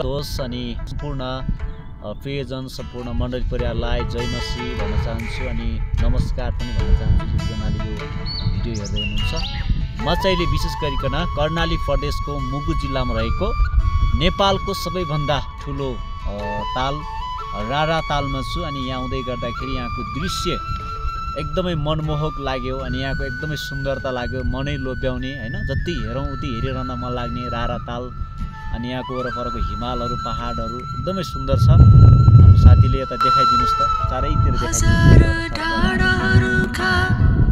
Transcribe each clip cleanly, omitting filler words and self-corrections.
होस् अनि सम्पूर्ण प्रियजन सम्पूर्ण मण्डली परिवारलाई जय मसी भन्न चाहन्छु अनि नमस्कार पनि भन्न चाहन्छु जसजनाले यो भिडियो हेर्दै हुनुहुन्छ। म चाहिँ विशेष गरिकन कर्णाली प्रदेशको मुगु जिल्लामा रहेको नेपालको सबैभन्दा ठुलो ताल रारा तालमा छु अनि यहाँ आउँदै गर्दाखेरि यहाँको दृश्य एकदमै मनमोहक लाग्यो अनि यहाँको एकदमै सुन्दरता लाग्यो, मनै लोभ्याउने हैन, जति हेरौँ उति हेरिरहन मन लाग्ने रारा ताल अनि यहाँको वरपरको हिमालहरू पहाडहरू एकदमै सुन्दर छ। साथीले यता देखाइदिनुस् त, चारैतिर हजार डाँडाहरूका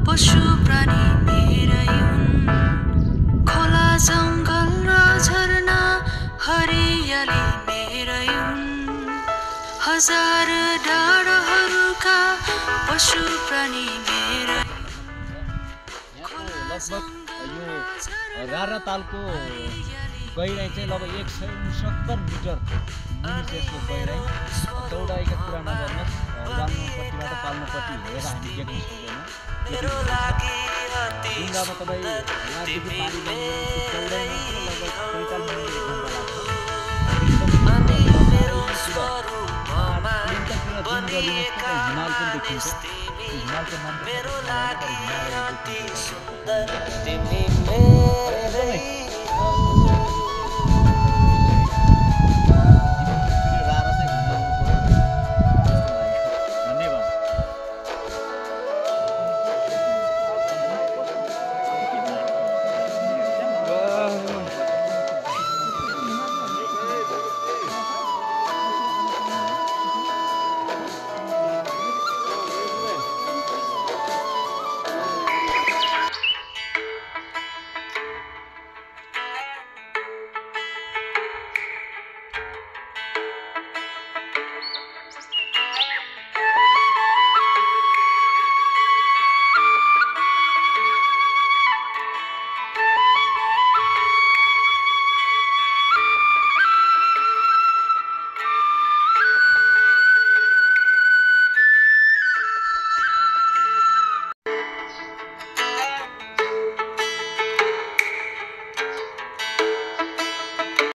पशु प्राणी मेरा लगभग यो रारा तालको गहिराई चाहिँ लगभग 169 मिटर यसको गहिराई। चौडाइका कुरा नगर्नुहोस्, वाल्नुपट्टिबाट पाल्नुपट्टि हेरेर हामी देख्न सक्दैनौँ। ढुङ्गामा तपाईँ यहाँदेखि पानी ल्याउनु चौडाइमा लगभग 45 मिनट 1 घन्टा लाग्छ। हिमाल पनि देखिन्छ, हिमालको नाम